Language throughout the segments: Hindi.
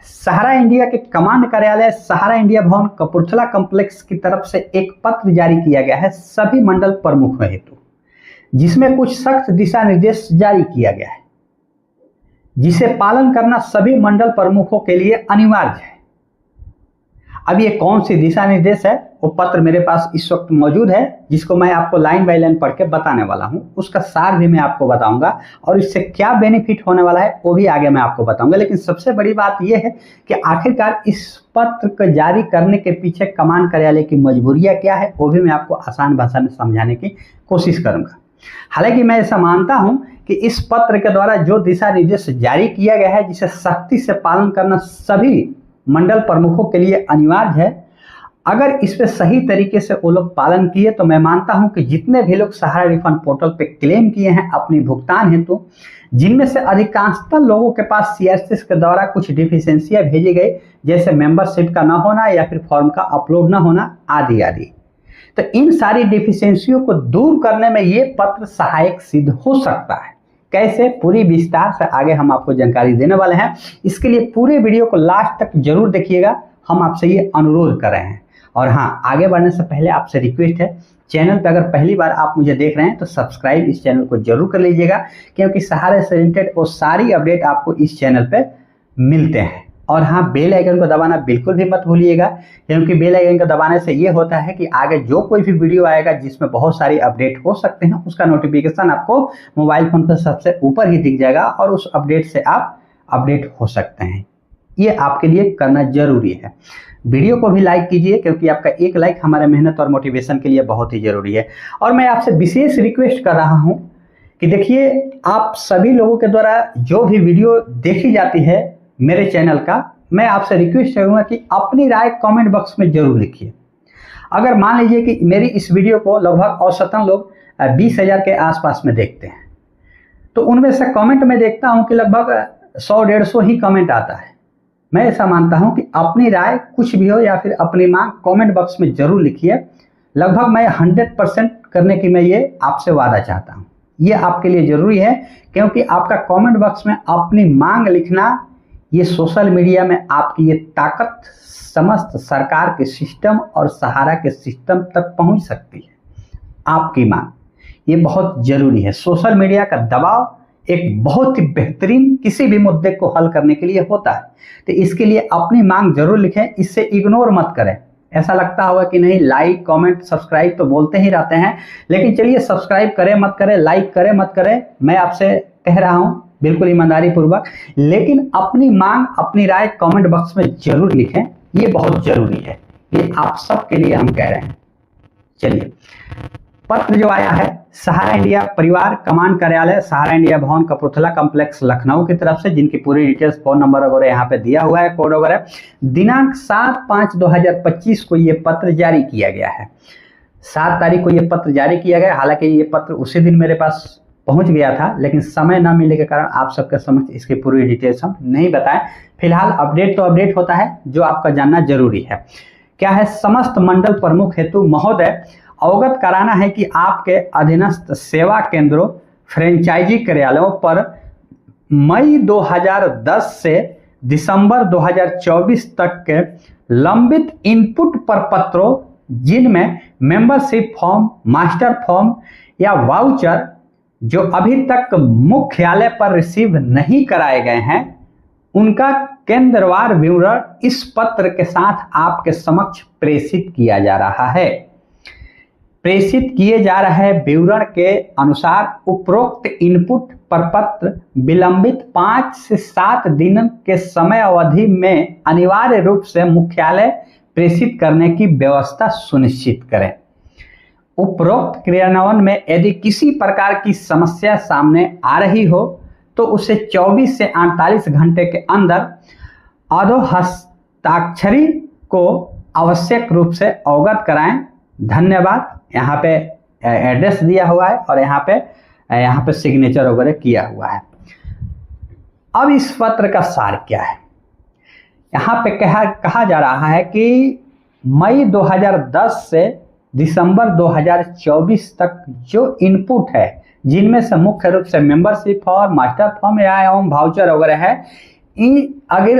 सहारा इंडिया के कमांड कार्यालय सहारा इंडिया भवन कपूरथला कॉम्प्लेक्स की तरफ से एक पत्र जारी किया गया है सभी मंडल प्रमुखों हेतु, जिसमें कुछ सख्त दिशा निर्देश जारी किया गया है, जिसे पालन करना सभी मंडल प्रमुखों के लिए अनिवार्य है। अब ये कौन सी दिशा निर्देश है, वो पत्र मेरे पास इस वक्त मौजूद है, जिसको मैं आपको लाइन बाय लाइन पढ़ के बताने वाला हूँ। उसका सार भी मैं आपको बताऊंगा और इससे क्या बेनिफिट होने वाला है वो भी आगे मैं आपको बताऊंगा। लेकिन सबसे बड़ी बात यह है कि आखिरकार इस पत्र को जारी करने के पीछे कमान कार्यालय की मजबूरियां क्या है, वो भी मैं आपको आसान भाषा में समझाने की कोशिश करूंगा। हालांकि मैं ऐसा मानता हूं कि इस पत्र के द्वारा जो दिशा निर्देश जारी किया गया है, जिसे सख्ती से पालन करना सभी मंडल प्रमुखों के लिए अनिवार्य है, अगर इस पे सही तरीके से वो लोग पालन किए तो मैं मानता हूं कि जितने भी लोग सहारा रिफंड पोर्टल पे क्लेम किए हैं अपनी भुगतान हेतु, जिनमें से अधिकांशतः लोगों के पास सीआरसीएस के द्वारा कुछ डिफिशियंसियां भेजी गई, जैसे मेंबरशिप का ना होना या फिर फॉर्म का अपलोड ना होना आदि आदि, तो इन सारी डिफिशियंसियों को दूर करने में ये पत्र सहायक सिद्ध हो सकता है। कैसे, पूरी विस्तार से आगे हम आपको जानकारी देने वाले हैं। इसके लिए पूरे वीडियो को लास्ट तक जरूर देखिएगा, हम आपसे ये अनुरोध कर रहे हैं। और हाँ, आगे बढ़ने से पहले आपसे रिक्वेस्ट है, चैनल पे अगर पहली बार आप मुझे देख रहे हैं तो सब्सक्राइब इस चैनल को जरूर कर लीजिएगा, क्योंकि सहारे से रिलेटेड वो सारी अपडेट आपको इस चैनल पे मिलते हैं। और हाँ, बेल आइकन को दबाना बिल्कुल भी मत भूलिएगा, क्योंकि बेल आइकन को दबाने से ये होता है कि आगे जो कोई भी वीडियो आएगा जिसमें बहुत सारी अपडेट हो सकते हैं, उसका नोटिफिकेशन आपको मोबाइल फोन पर सबसे ऊपर ही दिख जाएगा और उस अपडेट से आप अपडेट हो सकते हैं। ये आपके लिए करना जरूरी है। वीडियो को भी लाइक कीजिए, क्योंकि आपका एक लाइक हमारे मेहनत और मोटिवेशन के लिए बहुत ही जरूरी है। और मैं आपसे विशेष रिक्वेस्ट कर रहा हूँ कि देखिए, आप सभी लोगों के द्वारा जो भी वीडियो देखी जाती है मेरे चैनल का, मैं आपसे रिक्वेस्ट करूंगा कि अपनी राय कमेंट बॉक्स में जरूर लिखिए। अगर मान लीजिए कि मेरी इस वीडियो को लगभग औसतन लोग 20,000 के आसपास में देखते हैं, तो उनमें से कमेंट में देखता हूं कि लगभग 100-150 ही कमेंट आता है। मैं ऐसा मानता हूं कि अपनी राय कुछ भी हो या फिर अपनी मांग कमेंट बॉक्स में जरूर लिखिए। लगभग मैं 100% करने की मैं ये आपसे वादा चाहता हूं। ये आपके लिए जरूरी है, क्योंकि आपका कमेंट बॉक्स में अपनी मांग लिखना, ये सोशल मीडिया में आपकी ये ताकत समस्त सरकार के सिस्टम और सहारा के सिस्टम तक पहुंच सकती है। आपकी मांग ये बहुत जरूरी है। सोशल मीडिया का दबाव एक बहुत ही बेहतरीन किसी भी मुद्दे को हल करने के लिए होता है, तो इसके लिए अपनी मांग जरूर लिखें, इससे इग्नोर मत करें। ऐसा लगता होगा कि नहीं, लाइक कमेंट सब्सक्राइब तो बोलते ही रहते हैं, लेकिन चलिए सब्सक्राइब करें मत करें, लाइक करें मत करें, मैं आपसे कह रहा हूं बिल्कुल ईमानदारी पूर्वक, लेकिन अपनी मांग अपनी राय कमेंट बॉक्स में जरूर लिखें। ये बहुत जरूरी है, ये आप सबके लिए हम कह रहे हैं। चलिए, पत्र जो आया है सहारा इंडिया परिवार कमान कार्यालय सहारा इंडिया भवन कपूरथला कॉम्प्लेक्स लखनऊ की तरफ से, जिनकी पूरी डिटेल्स, फोन नंबर वगैरह यहाँ पे दिया हुआ है, कोड वगैरह, दिनांक 7/5/2025 को ये पत्र जारी किया गया है। 7 तारीख को ये पत्र जारी किया गया। हालांकि ये पत्र उसी दिन मेरे पास पहुंच गया था, लेकिन समय न मिलने के कारण आप सबके समक्ष इसकी पूरी डिटेल्स हम नहीं बताएं। फिलहाल अपडेट तो अपडेट होता है, जो आपका जानना जरूरी है। क्या है, समस्त मंडल प्रमुख हेतु महोदय अवगत कराना है कि आपके अधीनस्थ सेवा केंद्रों फ्रेंचाइजी कार्यालयों पर मई 2010 से दिसंबर 2024 तक के लंबित इनपुट प्रपत्रों, जिनमें मेंबरशिप फॉर्म, मास्टर फॉर्म या वाउचर जो अभी तक मुख्यालय पर रिसीव नहीं कराए गए हैं, उनका केंद्रवार विवरण इस पत्र के साथ आपके समक्ष प्रेषित किया जा रहा है। प्रेषित किए जा रहे विवरण के अनुसार उपरोक्त इनपुट प्रपत्र विलंबित 5 से 7 दिन के समय अवधि में अनिवार्य रूप से मुख्यालय प्रेषित करने की व्यवस्था सुनिश्चित करें। उपरोक्त क्रियान्वयन में यदि किसी प्रकार की समस्या सामने आ रही हो तो उसे 24 से 48 घंटे के अंदर अधो हस्ताक्षरी को आवश्यक रूप से अवगत कराएं। धन्यवाद। यहाँ पे एड्रेस दिया हुआ है और यहाँ पे सिग्नेचर वगैरह किया हुआ है। अब इस पत्र का सार क्या है? यहाँ पे कहा जा रहा है कि मई 2010 से दिसंबर 2024 तक जो इनपुट है, जिनमें से मुख्य रूप से मेंबरशिप फॉर्म, मास्टर फॉर्म या एवं वाउचर वगैरह है, इन अगर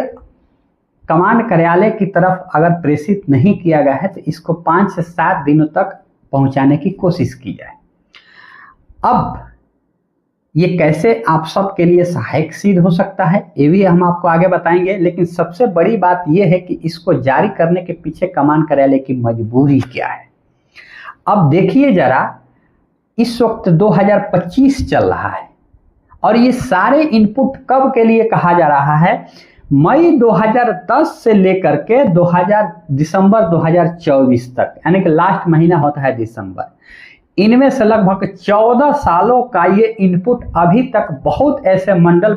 कमांड कार्यालय की तरफ अगर प्रेषित नहीं किया गया है तो इसको 5 से 7 दिनों तक पहुंचाने की कोशिश की जाए। अब ये कैसे आप सबके लिए सहायक सिद्ध हो सकता है ये भी हम आपको आगे बताएंगे, लेकिन सबसे बड़ी बात यह है कि इसको जारी करने के पीछे कमांड कार्यालय की मजबूरी क्या है। अब देखिए जरा, इस वक्त 2025 चल रहा है और ये सारे इनपुट कब के लिए कहा जा रहा है, मई 2010 से लेकर के दिसंबर 2024 तक, यानी कि लास्ट महीना होता है दिसंबर। इनमें से लगभग 14 सालों का ये इनपुट अभी तक बहुत ऐसे मंडल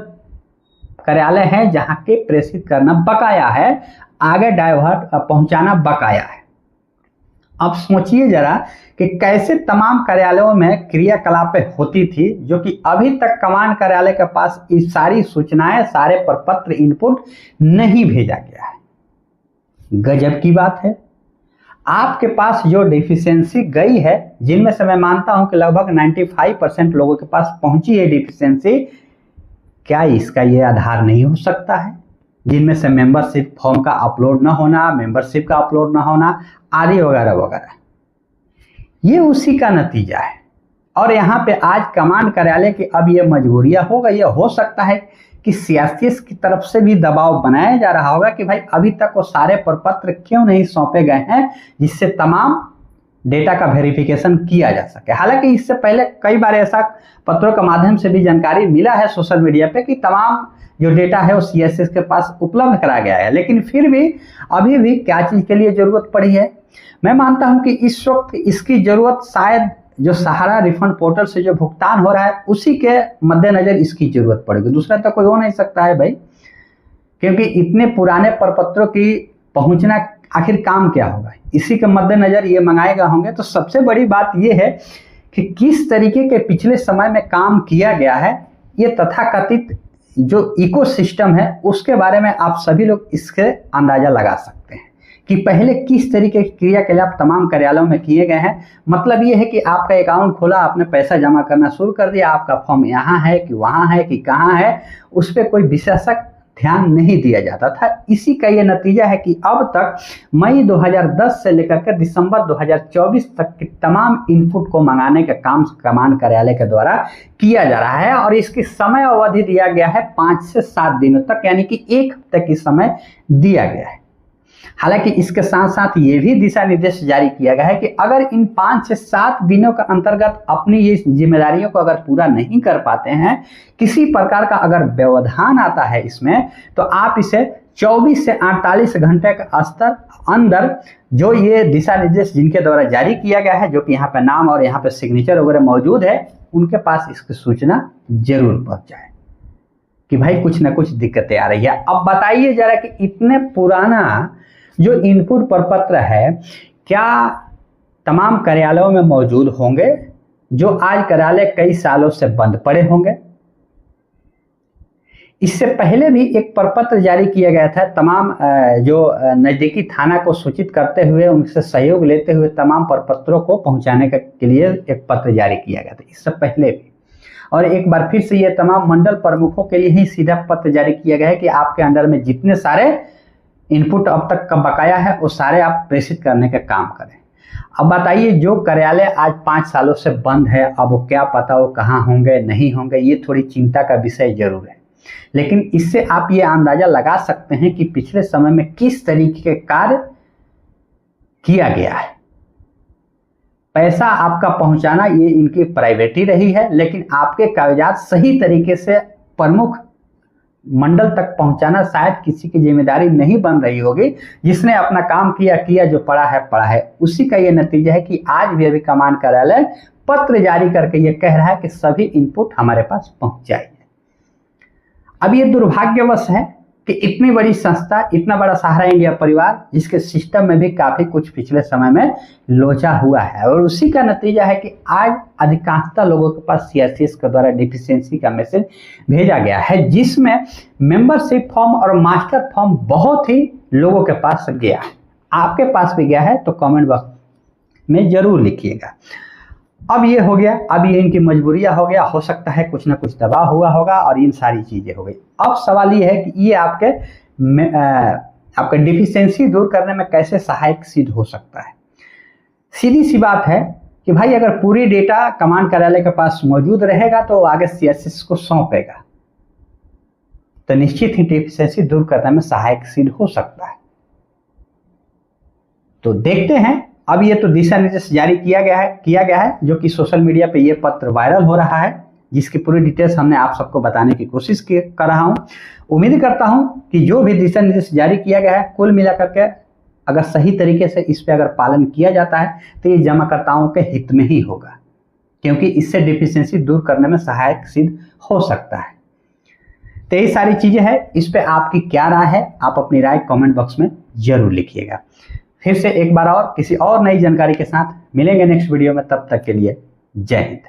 कार्यालय हैं जहां के प्रेषित करना बकाया है, आगे डाइवर्ट पहुंचाना बकाया है। अब सोचिए जरा कि कैसे तमाम कार्यालयों में क्रियाकलापें होती थी जो कि अभी तक कमांड कार्यालय के पास ये सारी सूचनाएं, सारे प्रपत्र, इनपुट नहीं भेजा गया है। गजब की बात है। आपके पास जो डिफिशियंसी गई है, जिनमें से मैं मानता हूं कि लगभग 95% लोगों के पास पहुंची है डिफिशियंसी, क्या इसका ये आधार नहीं हो सकता है? जिनमें से मेंबरशिप फॉर्म का अपलोड ना होना, मेंबरशिप का अपलोड ना होना आदि वगैरह वगैरह, ये उसी का नतीजा है। और यहाँ पे आज कमांड कार्यालय की अब ये मजबूरियां हो गई है। हो सकता है कि सीआरसीएस की तरफ से भी दबाव बनाया जा रहा होगा कि भाई अभी तक वो सारे प्रपत्र क्यों नहीं सौंपे गए हैं जिससे तमाम डेटा का वेरिफिकेशन किया जा सके। हालांकि इससे पहले कई बार ऐसा पत्रों के माध्यम से भी जानकारी मिला है सोशल मीडिया पे कि तमाम जो डेटा है वो सीएसएस के पास उपलब्ध करा गया है, लेकिन फिर भी अभी भी क्या चीज के लिए जरूरत पड़ी है, मैं मानता हूं कि इस वक्त इसकी जरूरत शायद जो सहारा रिफंड पोर्टल से जो भुगतान हो रहा है उसी के मद्देनजर इसकी जरूरत पड़ेगी। दूसरा तो कोई हो नहीं सकता है भाई, क्योंकि इतने पुराने प्रपत्रों की पहुंचना आखिर काम क्या होगा, इसी के मद्देनजर ये मंगाए गए होंगे। तो सबसे बड़ी बात ये है कि किस तरीके के पिछले समय में काम किया गया है, ये तथाकथित जो इकोसिस्टम है उसके बारे में आप सभी लोग इसके अंदाजा लगा सकते हैं कि पहले किस तरीके की क्रियाकलाप तमाम कार्यालयों में किए गए हैं। मतलब ये है कि आपका अकाउंट खोला, आपने पैसा जमा करना शुरू कर दिया, आपका फॉर्म यहाँ है कि वहाँ है कि कहाँ है, उस पर कोई विशेषक ध्यान नहीं दिया जाता था। इसी का ये नतीजा है कि अब तक मई 2010 से लेकर के दिसंबर 2024 तक के तमाम इनपुट को मंगाने का काम कमांड कार्यालय के द्वारा किया जा रहा है और इसकी समय अवधि दिया गया है 5 से 7 दिनों तक, यानी कि 1 हफ्ते की समय दिया गया है। हालांकि इसके साथ साथ ये भी दिशा निर्देश जारी किया गया है कि अगर इन 5 से 7 दिनों के अंतर्गत अपनी ये जिम्मेदारियों को अगर पूरा नहीं कर पाते हैं, किसी प्रकार का अगर व्यवधान आता है इसमें, तो आप इसे 24 से 48 घंटे के स्तर अंदर जो ये दिशा निर्देश जिनके द्वारा जारी किया गया है, जो कि यहाँ पे नाम और यहाँ पे सिग्नेचर वगैरह मौजूद है, उनके पास इसकी सूचना जरूर पहुंच जाए कि भाई कुछ ना कुछ दिक्कतें आ रही है। अब बताइए जरा कि इतने पुराना जो इनपुट प्रपत्र है क्या तमाम कार्यालयों में मौजूद होंगे, जो आज कार्यालय कई सालों से बंद पड़े होंगे। इससे पहले भी एक प्रपत्र जारी किया गया था तमाम जो नजदीकी थाना को सूचित करते हुए, उनसे सहयोग लेते हुए तमाम प्रपत्रों को पहुंचाने के लिए एक पत्र जारी किया गया था इससे पहले भी। और एक बार फिर से ये तमाम मंडल प्रमुखों के लिए ही सीधा पत्र जारी किया गया है कि आपके अंडर में जितने सारे इनपुट अब तक का बकाया है वो सारे आप प्रेषित करने का काम करें। अब बताइए, जो कार्यालय आज 5 सालों से बंद है, अब वो क्या पता वो कहाँ होंगे नहीं होंगे, ये थोड़ी चिंता का विषय जरूर है। लेकिन इससे आप ये अंदाजा लगा सकते हैं कि पिछले समय में किस तरीके के कार्य किया गया है। पैसा आपका पहुंचाना ये इनकी प्राइवेटी रही है, लेकिन आपके कागजात सही तरीके से प्रमुख मंडल तक पहुंचाना शायद किसी की जिम्मेदारी नहीं बन रही होगी। जिसने अपना काम किया, जो पड़ा है, उसी का ये नतीजा है कि आज भी अभी कमांड कार्यालय पत्र जारी करके ये कह रहा है कि सभी इनपुट हमारे पास पहुंच जाएंगे। अब ये दुर्भाग्यवश है कि इतनी बड़ी संस्था, इतना बड़ा सहारा इंडिया परिवार, जिसके सिस्टम में भी काफी कुछ पिछले समय में लोचा हुआ है, और उसी का नतीजा है कि आज अधिकांशतः लोगों के पास सीआरसीएस के द्वारा डिफिशियंसी का मैसेज भेजा गया है, जिसमें मेंबरशिप फॉर्म और मास्टर फॉर्म बहुत ही लोगों के पास गया है। आपके पास भी गया है तो कमेंट बॉक्स में जरूर लिखिएगा। अब ये हो गया, अब ये इनकी मजबूरियां हो गया, हो सकता है कुछ ना कुछ दबाव हुआ होगा और इन सारी चीजें हो गई। अब सवाल ये है कि ये आपके डिफिशियंसी दूर करने में कैसे सहायक सिद्ध हो सकता है। सीधी सी बात है कि भाई अगर पूरी डेटा कमांड कार्यालय के पास मौजूद रहेगा तो आगे सीएसएस को सौंपेगा, तो निश्चित ही डिफिशियंसी दूर करने में सहायक सिद्ध हो सकता है। तो देखते हैं, अब ये तो दिशा निर्देश जारी किया गया है जो कि सोशल मीडिया पे ये पत्र वायरल हो रहा है, जिसकी पूरी डिटेल्स हमने आप सबको बताने की कोशिश कर रहा हूं। उम्मीद करता हूं कि जो भी दिशा निर्देश जारी किया गया है, कुल मिलाकर के अगर सही तरीके से इस पे अगर पालन किया जाता है तो ये जमाकर्ताओं के हित में ही होगा, क्योंकि इससे डिफिशियंसी दूर करने में सहायक सिद्ध हो सकता है। तो ये सारी चीजें हैं, इस पे आपकी क्या राय है, आप अपनी राय कमेंट बॉक्स में जरूर लिखिएगा। फिर से एक बार और किसी और नई जानकारी के साथ मिलेंगे नेक्स्ट वीडियो में, तब तक के लिए जय हिंद।